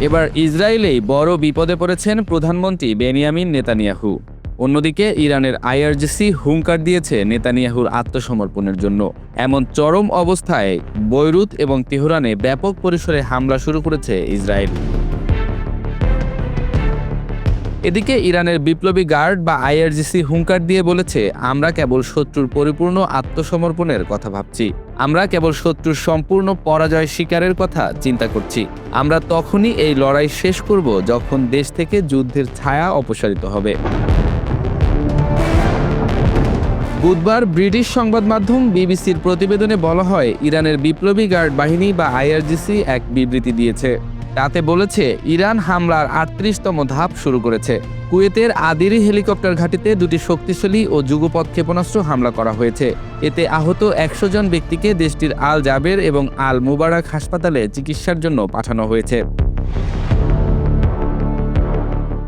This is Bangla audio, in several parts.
এবার ইসরায়েলেই বড় বিপদে পড়েছেন প্রধানমন্ত্রী বেনিয়ামিন নেতানিয়াহু। অন্যদিকে ইরানের আইআরজিসি হুঙ্কার দিয়েছে নেতানিয়াহুর আত্মসমর্পণের জন্য। এমন চরম অবস্থায় বৈরুত এবং তেহরানে ব্যাপক পরিসরে হামলা শুরু করেছে ইসরায়েল। এদিকে ইরানের বিপ্লবী গার্ড বা আইআরজিসি হুঙ্কার দিয়ে বলেছে, আমরা কেবল শত্রুর পরিপূর্ণ আত্মসমর্পণের কথা ভাবছি, আমরা কেবল শত্রুর সম্পূর্ণ পরাজয় স্বীকারের কথা চিন্তা করছি। আমরা তখনই এই লড়াই শেষ করব যখন দেশ থেকে যুদ্ধের ছায়া অপসারিত হবে। বুধবার ব্রিটিশ সংবাদ মাধ্যম বিবিসির প্রতিবেদনে বলা হয়, ইরানের বিপ্লবী গার্ড বাহিনী বা আইআরজিসি এক বিবৃতি দিয়েছে। তাতে বলেছে, ইরান হামলার ৩৮তম ধাপ শুরু করেছে। কুয়েতের আদিরি হেলিকপ্টার ঘাঁটিতে দুটি শক্তিশালী ও যুগপৎ ক্ষেপণাস্ত্র হামলা করা হয়েছে। এতে আহত ১০০ জন ব্যক্তিকে দেশটির আল জাবের এবং আল মুবারাক হাসপাতালে চিকিৎসার জন্য পাঠানো হয়েছে।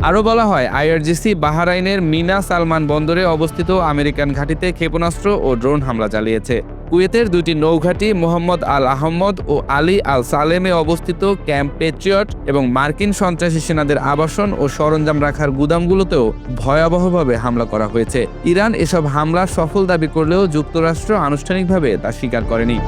আরও বলা হয়, আইআরজিসি বাহরাইনের মিনা সালমান বন্দরে অবস্থিত আমেরিকান ঘাঁটিতে ক্ষেপণাস্ত্র ও ড্রোন হামলা চালিয়েছে। কুয়েতের দুটি নৌঘাঁটি মোহাম্মদ আল আহমদ ও আলী আল সালেমে অবস্থিত ক্যাম্প পেট্রিয়ট এবং মার্কিন সন্ত্রাসী সেনাদের আবাসন ও সরঞ্জাম রাখার গুদামগুলোতেও ভয়াবহভাবে হামলা করা হয়েছে। ইরান এসব হামলা সফল দাবি করলেও যুক্তরাষ্ট্র আনুষ্ঠানিকভাবে তা স্বীকার করেনি।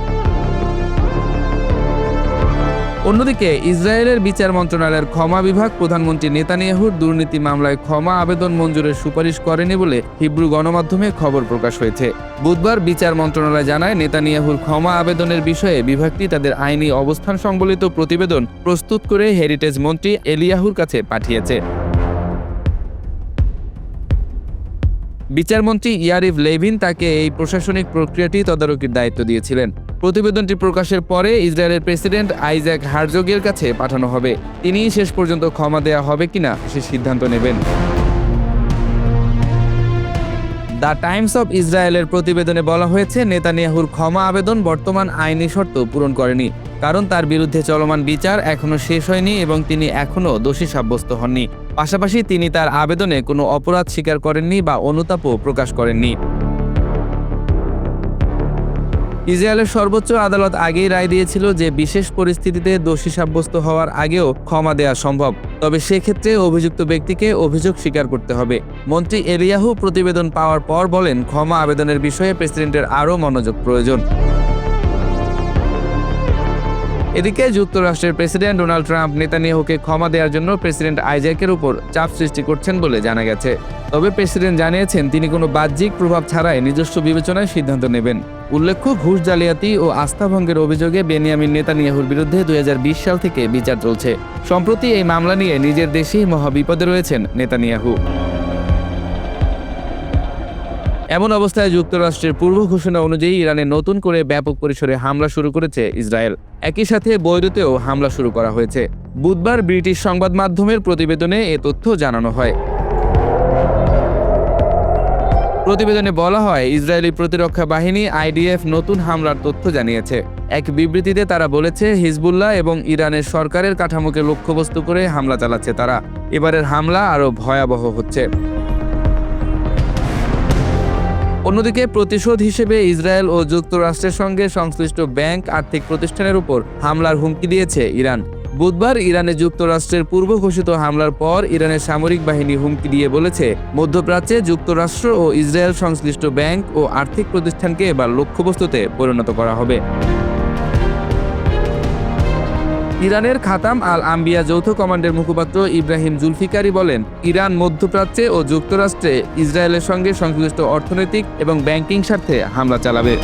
অন্যদিকে ইসরায়েলের বিচার মন্ত্রণালয়ের ক্ষমা বিভাগ প্রধানমন্ত্রী নেতানিয়াহুর দুর্নীতি মামলায় ক্ষমা আবেদন মঞ্জুরের সুপারিশ করেনি বলে হিব্রু গণমাধ্যমে খবর প্রকাশ হয়েছে। বুধবার বিচার মন্ত্রণালয় জানায়, নেতানিয়াহুর ক্ষমা আবেদনের বিষয়ে বিভাগটি তাদের আইনি অবস্থান সংবলিত প্রতিবেদন প্রস্তুত করে হেরিটেজ মন্ত্রী এলিয়াহুর কাছে পাঠিয়েছে। বিচারমন্ত্রী ইয়ারিভ লেভিন তাকে এই প্রশাসনিক প্রক্রিয়াটি তদারকির দায়িত্ব দিয়েছিলেন। প্রতিবেদনটি প্রকাশের পরে ইসরায়েলের প্রেসিডেন্ট আইজ্যাক হারজোগের কাছে পাঠানো হবে। তিনিই শেষ পর্যন্ত ক্ষমা দেয়া হবে কিনা সে সিদ্ধান্ত নেবেন। দ্য টাইমস অব ইসরায়েলের প্রতিবেদনে বলা হয়েছে, নেতানিয়াহুর ক্ষমা আবেদন বর্তমান আইনি শর্ত পূরণ করেনি, কারণ তার বিরুদ্ধে চলমান বিচার এখনও শেষ হয়নি এবং তিনি এখনও দোষী সাব্যস্ত হননি। পাশাপাশি তিনি তার আবেদনে কোনো অপরাধ স্বীকার করেননি বা অনুতাপও প্রকাশ করেননি। ইসরায়েলের সর্বোচ্চ আদালত আগেই রায় দিয়েছিল যে বিশেষ পরিস্থিতিতে দোষী সাব্যস্ত হওয়ার আগেও ক্ষমা দেওয়া সম্ভব, তবে সেক্ষেত্রে অভিযুক্ত ব্যক্তিকে অভিযোগ স্বীকার করতে হবে। মন্ত্রী এলিয়াহু প্রতিবেদন পাওয়ার পর বলেন, ক্ষমা আবেদনের বিষয়ে প্রেসিডেন্টের আরও মনোযোগ প্রয়োজন। এদিকে যুক্তরাষ্ট্রের প্রেসিডেন্ট ডোনাল্ড ট্রাম্প নেতানিয়াহুকে ক্ষমা দেওয়ার জন্য প্রেসিডেন্ট আইজ্যাকের উপর চাপ সৃষ্টি করছেন বলে জানা গেছে। তবে প্রেসিডেন্ট জানিয়েছেন, তিনি কোনো বাহ্যিক প্রভাব ছাড়াই নিজস্ব বিবেচনায় সিদ্ধান্ত নেবেন। উল্লেখ্য, ঘুষ জালিয়াতি ও আস্থা ভঙ্গের অভিযোগে বেনিয়ামিন নেতানিয়াহুর বিরুদ্ধে ২০২০ সাল থেকে বিচার চলছে। সম্প্রতি এই মামলা নিয়ে নিজের দেশেই মহাবিপদে রয়েছেন নেতানিয়াহু। এমন অবস্থায় যুক্তরাষ্ট্রের পূর্ব ঘোষণা অনুযায়ী ইরানে নতুন করে ব্যাপক পরিসরে হামলা শুরু করেছে ইসরায়েল। একই সাথে বৈরুতেও হামলা শুরু করা হয়েছে। বুধবার ব্রিটিশ সংবাদ মাধ্যমের প্রতিবেদনে এ তথ্য জানানো হয়। প্রতিবেদনে বলা হয়, ইসরায়েলি প্রতিরক্ষা বাহিনী আইডিএফ নতুন হামলার তথ্য জানিয়েছে। এক বিবৃতিতে তারা বলেছে, হিজবুল্লাহ এবং ইরানের সরকারের কাঠামোকে লক্ষ্যবস্তু করে হামলা চালাচ্ছে তারা। এবারের হামলা আরও ভয়াবহ হচ্ছে। অন্যদিকে প্রতিশোধ হিসেবে ইসরায়েল ও যুক্তরাষ্ট্রের সঙ্গে সংশ্লিষ্ট ব্যাংক আর্থিক প্রতিষ্ঠানের উপর হামলার হুমকি দিয়েছে ইরান। বুধবার ইরানে যুক্তরাষ্ট্রের পূর্ব ঘোষিত হামলার পর ইরানের সামরিক বাহিনী হুমকি দিয়ে বলেছে, মধ্যপ্রাচ্যে যুক্তরাষ্ট্র ও ইসরায়েল সংশ্লিষ্ট ব্যাংক ও আর্থিক প্রতিষ্ঠানকে এবার লক্ষ্যবস্তুতে পরিণত করা হবে। ইরানের খাতাম আল আম্বিয়া যৌথ কমান্ডের মুখপাত্র ইব্রাহিম জুলফিকারি বলেন, ইরান মধ্যপ্রাচ্যে ও যুক্তরাষ্ট্রে ইসরায়েলের সঙ্গে সংশ্লিষ্ট অর্থনৈতিক এবং ব্যাংকিং স্বার্থে হামলা চালাবে।